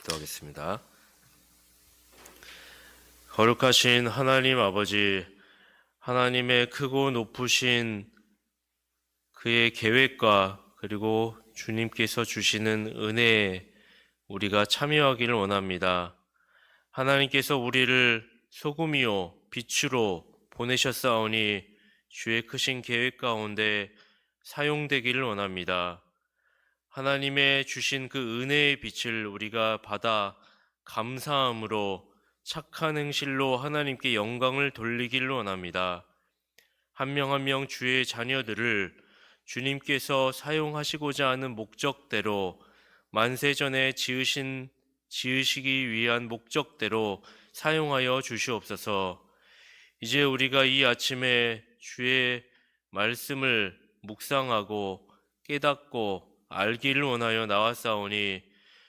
기도하겠습니다. 거룩하신 하나님 아버지, 하나님의 크고 높으신 그의 계획과 그리고 주님께서 주시는 은혜에 우리가 참여하기를 원합니다. 하나님께서 우리를 소금이요 빛으로 보내셨사오니 주의 크신 계획 가운데 사용되기를 원합니다. 하나님의 주신 그 은혜의 빛을 우리가 받아 감사함으로 착한 행실로 하나님께 영광을 돌리기를 원합니다. 한 명 한 명 주의 자녀들을 주님께서 사용하시고자 하는 목적대로 만세전에 지으시기 위한 목적대로 사용하여 주시옵소서. 이제 우리가 이 아침에 주의 말씀을 묵상하고 깨닫고 알기를 원하여 나왔사오니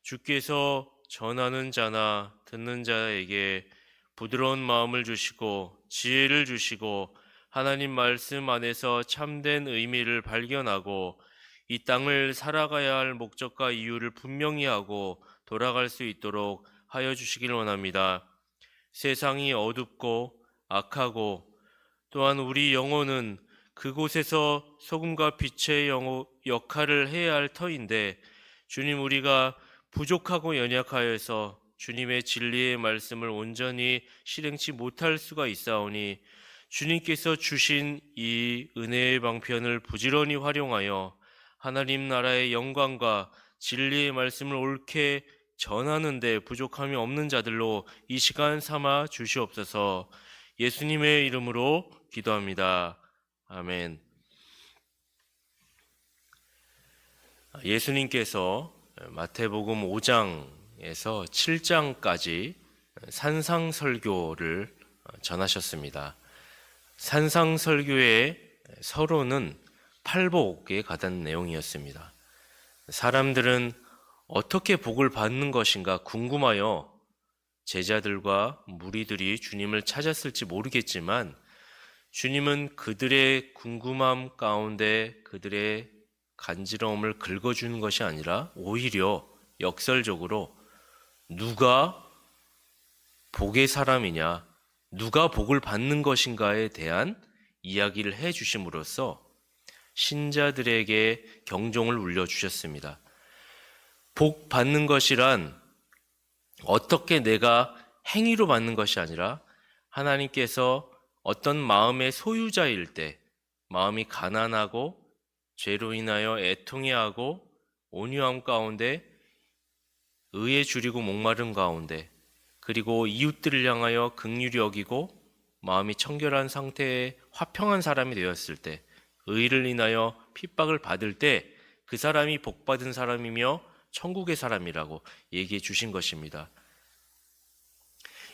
주께서 전하는 자나 듣는 자에게 부드러운 마음을 주시고 지혜를 주시고 하나님 말씀 안에서 참된 의미를 발견하고 이 땅을 살아가야 할 목적과 이유를 분명히 하고 돌아갈 수 있도록 하여 주시길 원합니다. 세상이 어둡고 악하고 또한 우리 영혼은 그곳에서 소금과 빛의 역할을 해야 할 터인데 주님, 우리가 부족하고 연약하여서 주님의 진리의 말씀을 온전히 실행치 못할 수가 있사오니 주님께서 주신 이 은혜의 방편을 부지런히 활용하여 하나님 나라의 영광과 진리의 말씀을 옳게 전하는 데 부족함이 없는 자들로 이 시간 삼아 주시옵소서. 예수님의 이름으로 기도합니다. 아멘. 예수님께서 마태복음 5장에서 7장까지 산상설교를 전하셨습니다. 산상설교의 서론은 팔복에 관한 내용이었습니다. 사람들은 어떻게 복을 받는 것인가 궁금하여 제자들과 무리들이 주님을 찾았을지 모르겠지만 주님은 그들의 궁금함 가운데 그들의 간지러움을 긁어주는 것이 아니라 오히려 역설적으로 누가 복의 사람이냐, 누가 복을 받는 것인가에 대한 이야기를 해주심으로써 신자들에게 경종을 울려주셨습니다. 복 받는 것이란 어떻게 내가 행위로 받는 것이 아니라 하나님께서 어떤 마음의 소유자일 때 마음이 가난하고 죄로 인하여 애통해하고 온유함 가운데 의에 줄이고 목마름 가운데 그리고 이웃들을 향하여 긍휼히 여기고 마음이 청결한 상태의 화평한 사람이 되었을 때 의를 인하여 핍박을 받을 때 그 사람이 복받은 사람이며 천국의 사람이라고 얘기해 주신 것입니다.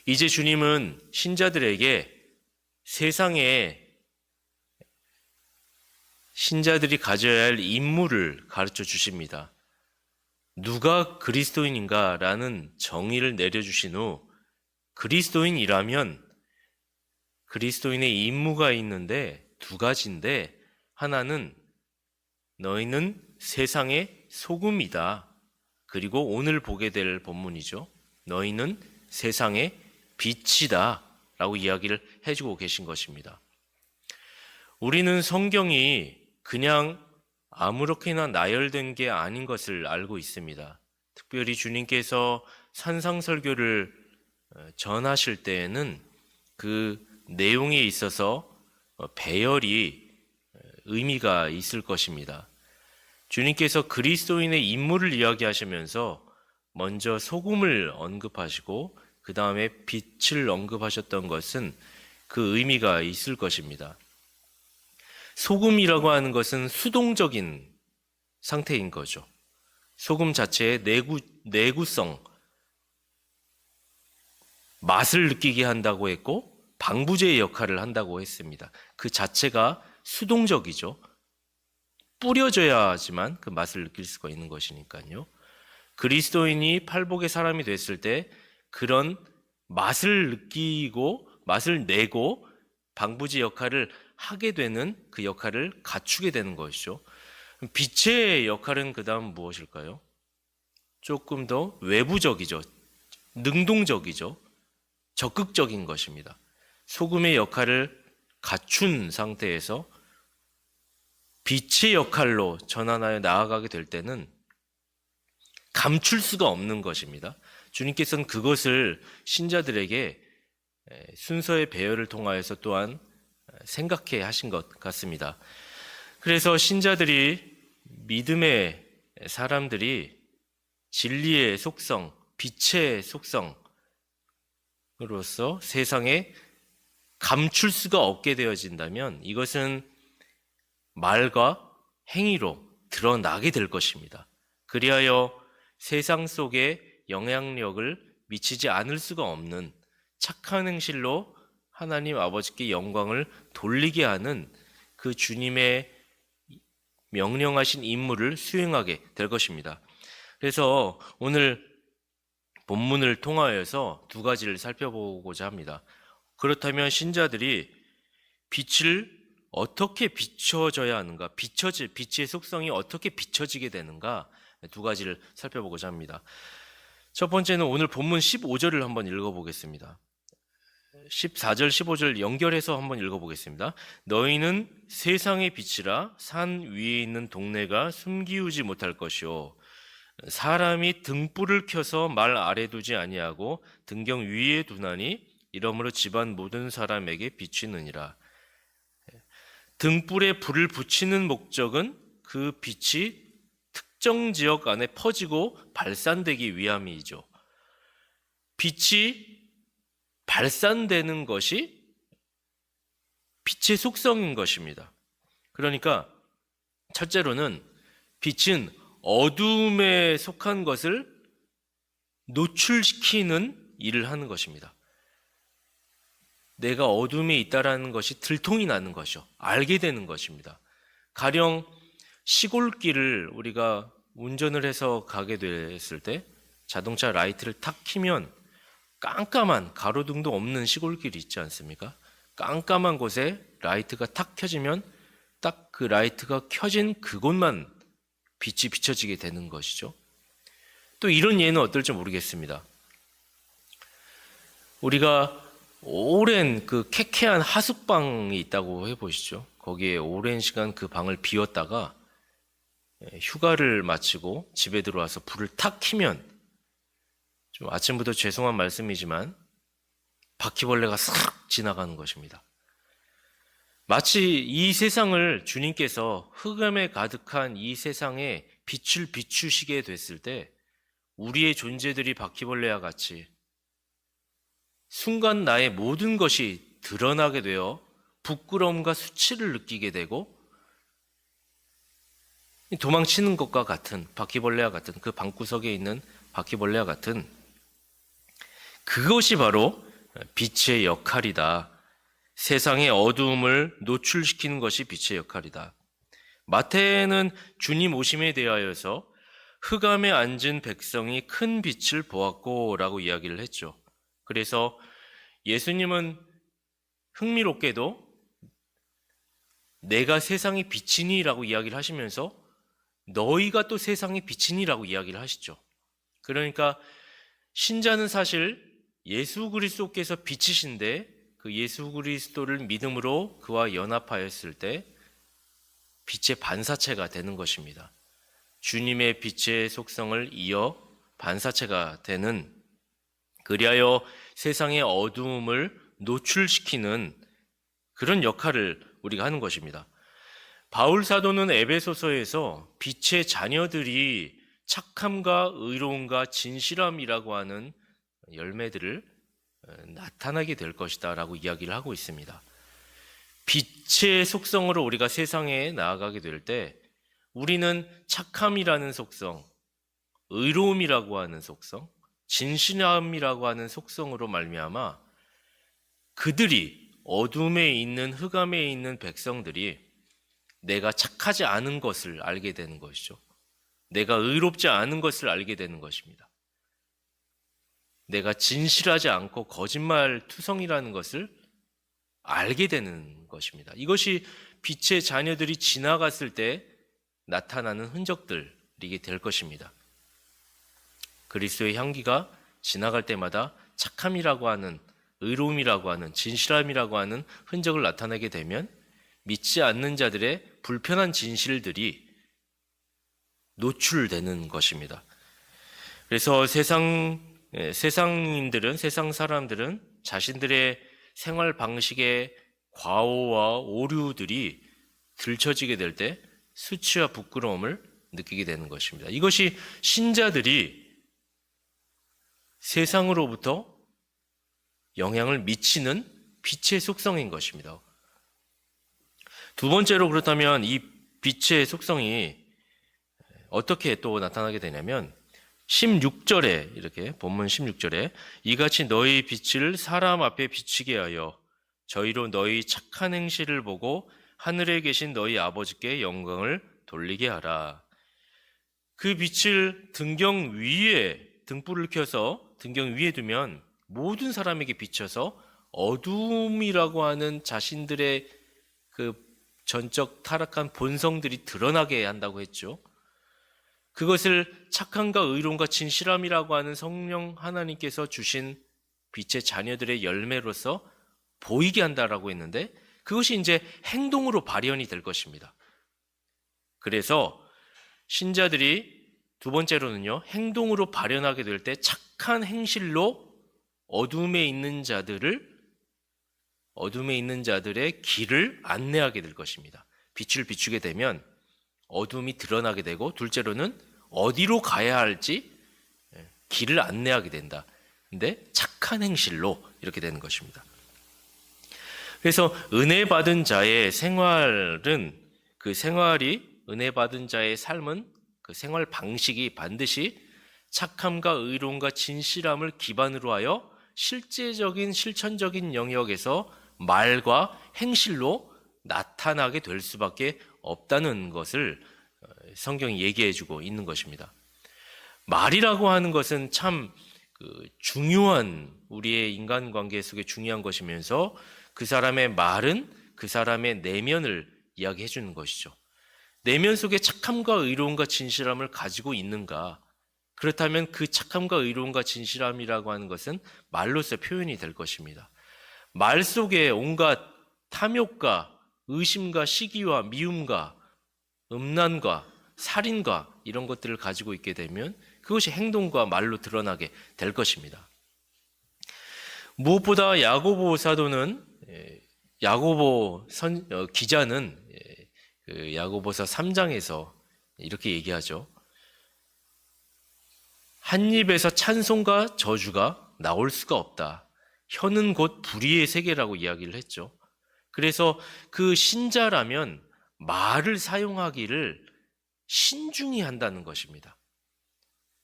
이제 주님은 신자들에게 세상에 신자들이 가져야 할 임무를 가르쳐 주십니다. 누가 그리스도인인가라는 정의를 내려주신 후 그리스도인이라면 그리스도인의 임무가 있는데 두 가지인데 하나는 너희는 세상의 소금이다. 그리고 오늘 보게 될 본문이죠. 너희는 세상의 빛이다 라고 이야기를 해주고 계신 것입니다. 우리는 성경이 그냥 아무렇게나 나열된 게 아닌 것을 알고 있습니다. 특별히 주님께서 산상설교를 전하실 때에는 그 내용에 있어서 배열이 의미가 있을 것입니다. 주님께서 그리스도인의 인물을 이야기하시면서 먼저 소금을 언급하시고 그 다음에 빛을 언급하셨던 것은 그 의미가 있을 것입니다. 소금이라고 하는 것은 수동적인 상태인 거죠. 소금 자체의 내구성, 맛을 느끼게 한다고 했고 방부제의 역할을 한다고 했습니다. 그 자체가 수동적이죠. 뿌려져야지만 그 맛을 느낄 수가 있는 것이니까요. 그리스도인이 팔복의 사람이 됐을 때 그런 맛을 느끼고 맛을 내고 방부제 역할을 하게 되는 그 역할을 갖추게 되는 것이죠. 빛의 역할은 그 다음 무엇일까요? 조금 더 외부적이죠. 능동적이죠. 적극적인 것입니다. 소금의 역할을 갖춘 상태에서 빛의 역할로 전환하여 나아가게 될 때는 감출 수가 없는 것입니다. 주님께서는 그것을 신자들에게 순서의 배열을 통하여서 또한 생각해 하신 것 같습니다. 그래서 신자들이, 믿음의 사람들이 진리의 속성, 빛의 속성으로서 세상에 감출 수가 없게 되어진다면 이것은 말과 행위로 드러나게 될 것입니다. 그리하여 세상 속에 영향력을 미치지 않을 수가 없는 착한 행실로 하나님 아버지께 영광을 돌리게 하는 그 주님의 명령하신 임무를 수행하게 될 것입니다. 그래서 오늘 본문을 통하여서 두 가지를 살펴보고자 합니다. 그렇다면 신자들이 빛을 어떻게 비춰져야 하는가, 빛의 속성이 어떻게 비춰지게 되는가, 두 가지를 살펴보고자 합니다. 첫 번째는 오늘 본문 15절을 한번 읽어보겠습니다. 14절, 15절 연결해서 한번 읽어보겠습니다. 너희는 세상의 빛이라 산 위에 있는 동네가 숨기우지 못할 것이요 사람이 등불을 켜서 말 아래 두지 아니하고 등경 위에 두나니 이러므로 집안 모든 사람에게 비추느니라. 등불에 불을 붙이는 목적은 그 빛이 특정 지역 안에 퍼지고 발산되기 위함이죠. 빛이 발산되는 것이 빛의 속성인 것입니다. 그러니까 첫째로는 빛은 어둠에 속한 것을 노출시키는 일을 하는 것입니다. 내가 어둠에 있다라는 것이 들통이 나는 것이죠. 알게 되는 것입니다. 가령 시골길을 우리가 운전을 해서 가게 됐을 때 자동차 라이트를 탁 켜면 깜깜한, 가로등도 없는 시골길이 있지 않습니까? 깜깜한 곳에 라이트가 탁 켜지면 딱 그 라이트가 켜진 그곳만 빛이 비춰지게 되는 것이죠. 또 이런 예는 어떨지 모르겠습니다. 우리가 오랜 그 쾌쾌한 하숙방이 있다고 해보시죠. 거기에 오랜 시간 그 방을 비웠다가 휴가를 마치고 집에 들어와서 불을 탁 켜면, 좀 아침부터 죄송한 말씀이지만 바퀴벌레가 싹 지나가는 것입니다. 마치 이 세상을 주님께서 흑암에 가득한 이 세상에 빛을 비추시게 됐을 때 우리의 존재들이 바퀴벌레와 같이 순간 나의 모든 것이 드러나게 되어 부끄러움과 수치를 느끼게 되고 도망치는 것과 같은, 바퀴벌레와 같은, 그 방구석에 있는 바퀴벌레와 같은, 그것이 바로 빛의 역할이다. 세상의 어두움을 노출시키는 것이 빛의 역할이다. 마태는 주님 오심에 대하여서 흑암에 앉은 백성이 큰 빛을 보았고 라고 이야기를 했죠. 그래서 예수님은 흥미롭게도 내가 세상의 빛이니 라고 이야기를 하시면서 너희가 또 세상의 빛이니 라고 이야기를 하시죠. 그러니까 신자는 사실 예수 그리스도께서 빛이신데 그 예수 그리스도를 믿음으로 그와 연합하였을 때 빛의 반사체가 되는 것입니다. 주님의 빛의 속성을 이어 반사체가 되는, 그리하여 세상의 어두움을 노출시키는 그런 역할을 우리가 하는 것입니다. 바울 사도는 에베소서에서 빛의 자녀들이 착함과 의로움과 진실함이라고 하는 열매들을 나타나게 될 것이다 라고 이야기를 하고 있습니다. 빛의 속성으로 우리가 세상에 나아가게 될 때 우리는 착함이라는 속성, 의로움이라고 하는 속성, 진실함이라고 하는 속성으로 말미암아 그들이, 어둠에 있는, 흑암에 있는 백성들이 내가 착하지 않은 것을 알게 되는 것이죠. 내가 의롭지 않은 것을 알게 되는 것입니다. 내가 진실하지 않고 거짓말 투성이라는 것을 알게 되는 것입니다. 이것이 빛의 자녀들이 지나갔을 때 나타나는 흔적들이게 될 것입니다. 그리스도의 향기가 지나갈 때마다 착함이라고 하는, 의로움이라고 하는, 진실함이라고 하는 흔적을 나타내게 되면 믿지 않는 자들의 불편한 진실들이 노출되는 것입니다. 그래서 세상인들은, 세상 사람들은 자신들의 생활 방식의 과오와 오류들이 들춰지게 될 때 수치와 부끄러움을 느끼게 되는 것입니다. 이것이 신자들이 세상으로부터 영향을 미치는 빛의 속성인 것입니다. 두 번째로, 그렇다면 이 빛의 속성이 어떻게 또 나타나게 되냐면 16절에, 이렇게 본문 16절에 이같이 너희 빛을 사람 앞에 비치게 하여 저희로 너희 착한 행실을 보고 하늘에 계신 너희 아버지께 영광을 돌리게 하라. 그 빛을 등경 위에, 등불을 켜서 등경 위에 두면 모든 사람에게 비춰서 어둠이라고 하는 자신들의 그 전적 타락한 본성들이 드러나게 한다고 했죠. 그것을 착함과 의로움과 진실함이라고 하는 성령 하나님께서 주신 빛의 자녀들의 열매로서 보이게 한다라고 했는데, 그것이 이제 행동으로 발현이 될 것입니다. 그래서 신자들이 두 번째로는요, 행동으로 발현하게 될 때 착한 행실로 어둠에 있는 자들의 길을 안내하게 될 것입니다. 빛을 비추게 되면 어둠이 드러나게 되고, 둘째로는 어디로 가야 할지 길을 안내하게 된다. 근데 착한 행실로 이렇게 되는 것입니다. 그래서 은혜 받은 자의 생활은, 그 생활이, 은혜 받은 자의 삶은, 그 생활 방식이 반드시 착함과 의로움과 진실함을 기반으로 하여 실제적인 실천적인 영역에서 말과 행실로 나타나게 될 수밖에 없다는 것을 성경이 얘기해 주고 있는 것입니다. 말이라고 하는 것은 참 중요한, 우리의 인간관계 속에 중요한 것이면서 그 사람의 말은 그 사람의 내면을 이야기해 주는 것이죠. 내면 속에 착함과 의로움과 진실함을 가지고 있는가? 그렇다면 그 착함과 의로움과 진실함이라고 하는 것은 말로서 표현이 될 것입니다. 말 속에 온갖 탐욕과 의심과 시기와 미움과 음란과 살인과 이런 것들을 가지고 있게 되면 그것이 행동과 말로 드러나게 될 것입니다. 무엇보다 야고보 사도는, 기자는 그 야고보서 3장에서 이렇게 얘기하죠. 한 입에서 찬송과 저주가 나올 수가 없다. 혀는 곧 불의의 세계라고 이야기를 했죠. 그래서 그 신자라면 말을 사용하기를 신중히 한다는 것입니다.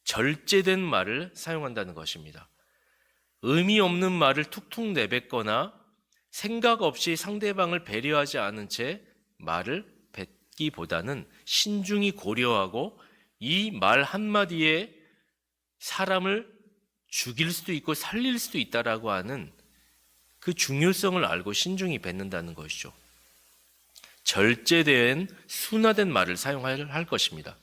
절제된 말을 사용한다는 것입니다. 의미 없는 말을 툭툭 내뱉거나 생각 없이 상대방을 배려하지 않은 채 말을 뱉기보다는 신중히 고려하고 이 말 한마디에 사람을 죽일 수도 있고 살릴 수도 있다라고 하는 그 중요성을 알고 신중히 뱉는다는 것이죠. 절제된 순화된 말을 사용할 것입니다.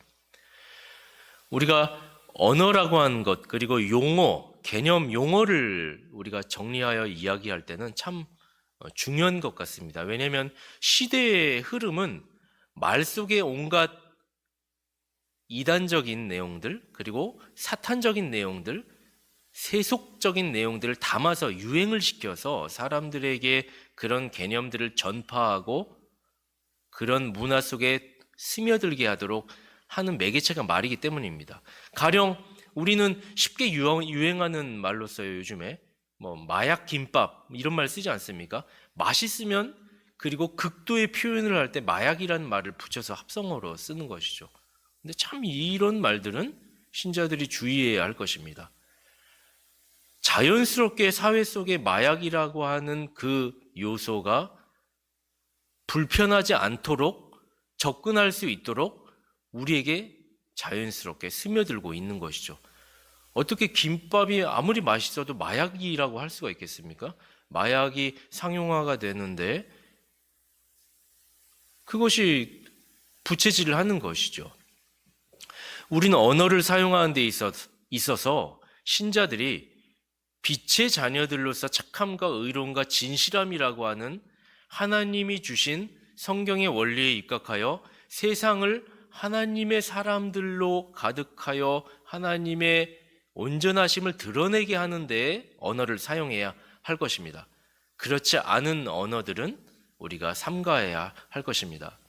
우리가 언어라고 하는 것, 그리고 용어, 개념 용어를 우리가 정리하여 이야기할 때는 참 중요한 것 같습니다. 왜냐하면 시대의 흐름은 말 속에 온갖 이단적인 내용들, 그리고 사탄적인 내용들, 세속적인 내용들을 담아서 유행을 시켜서 사람들에게 그런 개념들을 전파하고 그런 문화 속에 스며들게 하도록 하는 매개체가 말이기 때문입니다. 가령 우리는 쉽게 유행하는 말로 써요. 요즘에 마약 김밥 이런 말 쓰지 않습니까? 맛있으면, 그리고 극도의 표현을 할 때 마약이라는 말을 붙여서 합성어로 쓰는 것이죠. 근데 참 이런 말들은 신자들이 주의해야 할 것입니다. 자연스럽게 사회 속에 마약이라고 하는 그 요소가 불편하지 않도록 접근할 수 있도록 우리에게 자연스럽게 스며들고 있는 것이죠. 어떻게 김밥이 아무리 맛있어도 마약이라고 할 수가 있겠습니까? 마약이 상용화가 되는데 그것이 부채질을 하는 것이죠. 우리는 언어를 사용하는 데 있어서 있어서 신자들이 빛의 자녀들로서 착함과 의로움과 진실함이라고 하는 하나님이 주신 성경의 원리에 입각하여 세상을 하나님의 사람들로 가득하여 하나님의 온전하심을 드러내게 하는 데에 언어를 사용해야 할 것입니다. 그렇지 않은 언어들은 우리가 삼가해야 할 것입니다.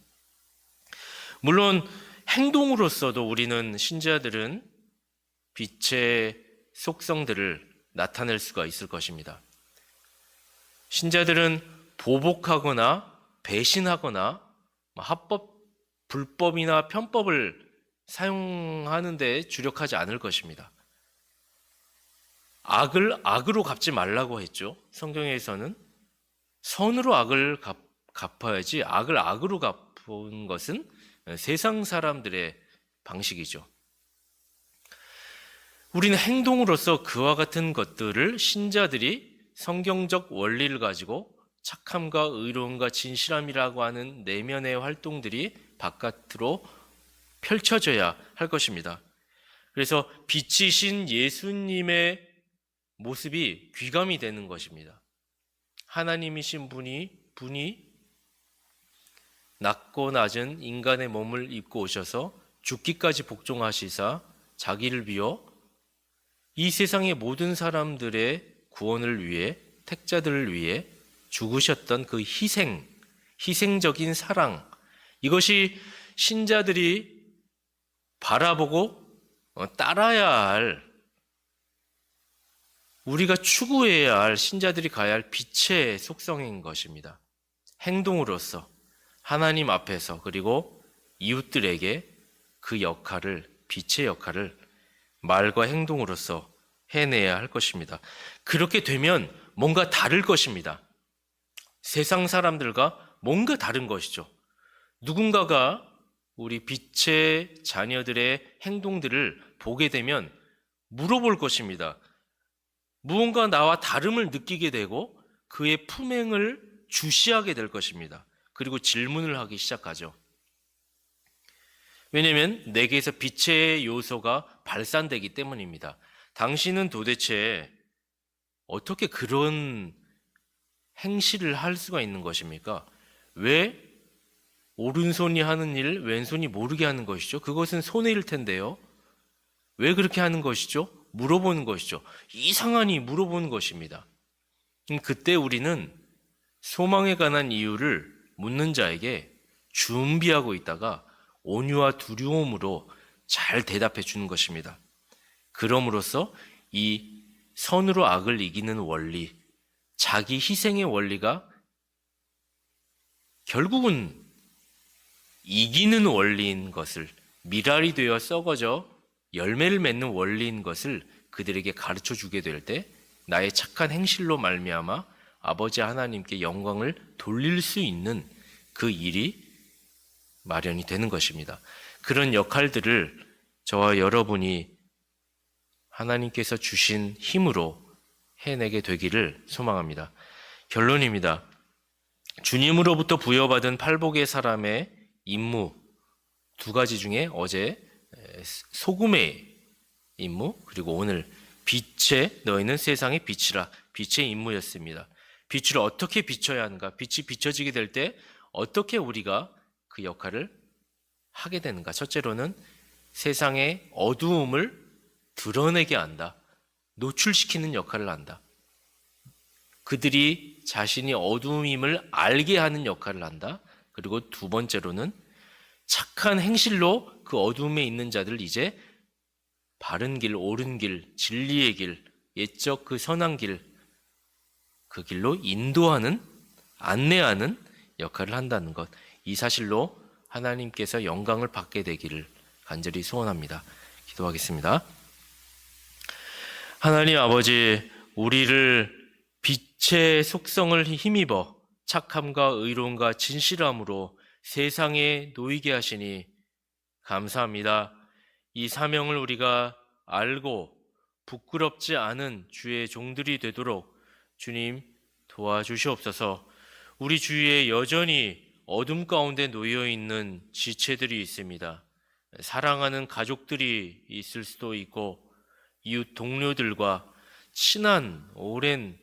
물론 행동으로서도 우리는 신자들은 빛의 속성들을 나타낼 수가 있을 것입니다. 신자들은 보복하거나 배신하거나 합법, 불법이나 편법을 사용하는 데 주력하지 않을 것입니다. 악을 악으로 갚지 말라고 했죠. 성경에서는 선으로 악을 갚아야지 악을 악으로 갚은 것은 세상 사람들의 방식이죠. 우리는 행동으로서 그와 같은 것들을 신자들이 성경적 원리를 가지고 착함과 의로움과 진실함이라고 하는 내면의 활동들이 바깥으로 펼쳐져야 할 것입니다. 그래서 빛이신 예수님의 모습이 귀감이 되는 것입니다. 하나님이신 분이 낮고 낮은 인간의 몸을 입고 오셔서 죽기까지 복종하시사 자기를 비워 이 세상의 모든 사람들의 구원을 위해, 택자들을 위해 죽으셨던 그 희생적인 사랑, 이것이 신자들이 바라보고 따라야 할, 우리가 추구해야 할, 신자들이 가야 할 빛의 속성인 것입니다. 행동으로서 하나님 앞에서 그리고 이웃들에게 그 역할을, 빛의 역할을 말과 행동으로서 해내야 할 것입니다. 그렇게 되면 뭔가 다를 것입니다. 세상 사람들과 뭔가 다른 것이죠. 누군가가 우리 빛의 자녀들의 행동들을 보게 되면 물어볼 것입니다. 무언가 나와 다름을 느끼게 되고 그의 품행을 주시하게 될 것입니다. 그리고 질문을 하기 시작하죠. 왜냐하면 내게서 빛의 요소가 발산되기 때문입니다. 당신은 도대체 어떻게 그런 행실을 할 수가 있는 것입니까? 왜 오른손이 하는 일 왼손이 모르게 하는 것이죠? 그것은 손해일 텐데요. 왜 그렇게 하는 것이죠? 물어보는 것이죠. 이상하니 물어보는 것입니다. 그때 우리는 소망에 관한 이유를 묻는 자에게 준비하고 있다가 온유와 두려움으로 잘 대답해 주는 것입니다. 그럼으로써 이 선으로 악을 이기는 원리, 자기 희생의 원리가 결국은 이기는 원리인 것을, 미랄이 되어 썩어져 열매를 맺는 원리인 것을 그들에게 가르쳐 주게 될 때 나의 착한 행실로 말미암아 아버지 하나님께 영광을 돌릴 수 있는 그 일이 마련이 되는 것입니다. 그런 역할들을 저와 여러분이 하나님께서 주신 힘으로 해내게 되기를 소망합니다. 결론입니다. 주님으로부터 부여받은 팔복의 사람의 임무 두 가지 중에 어제 소금의 임무, 그리고 오늘 빛의, 너희는 세상의 빛이라, 빛의 임무였습니다. 빛을 어떻게 비춰야 하는가, 빛이 비춰지게 될 때 어떻게 우리가 그 역할을 하게 되는가. 첫째로는 세상의 어두움을 드러내게 한다. 노출시키는 역할을 한다. 그들이 자신이 어두움임을 알게 하는 역할을 한다. 그리고 두 번째로는 착한 행실로 그 어두움에 있는 자들을 이제 바른 길, 옳은 길, 진리의 길, 옛적 그 선한 길, 그 길로 인도하는, 안내하는 역할을 한다는 것. 이 사실로 하나님께서 영광을 받게 되기를 간절히 소원합니다. 기도하겠습니다. 하나님 아버지, 우리를 빛의 속성을 힘입어 착함과 의로움과 진실함으로 세상에 놓이게 하시니 감사합니다. 이 사명을 우리가 알고 부끄럽지 않은 주의 종들이 되도록 주님 도와주시옵소서. 우리 주위에 여전히 어둠 가운데 놓여 있는 지체들이 있습니다. 사랑하는 가족들이 있을 수도 있고, 이웃 동료들과 친한 오랜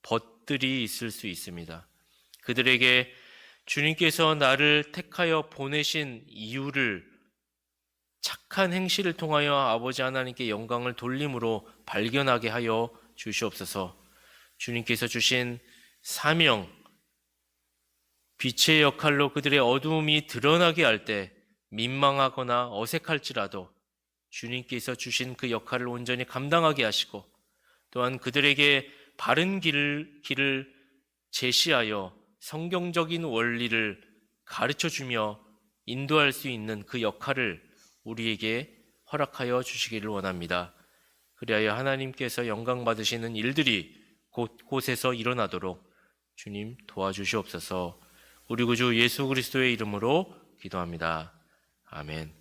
벗들이 있을 수 있습니다. 그들에게 주님께서 나를 택하여 보내신 이유를 착한 행실을 통하여 아버지 하나님께 영광을 돌림으로 발견하게 하여 주시옵소서. 주님께서 주신 사명, 빛의 역할로 그들의 어두움이 드러나게 할 때 민망하거나 어색할지라도 주님께서 주신 그 역할을 온전히 감당하게 하시고, 또한 그들에게 바른 길을 제시하여 성경적인 원리를 가르쳐 주며 인도할 수 있는 그 역할을 우리에게 허락하여 주시기를 원합니다. 그리하여 하나님께서 영광 받으시는 일들이 곳곳에서 일어나도록 주님 도와주시옵소서. 우리 구주 예수 그리스도의 이름으로 기도합니다. 아멘.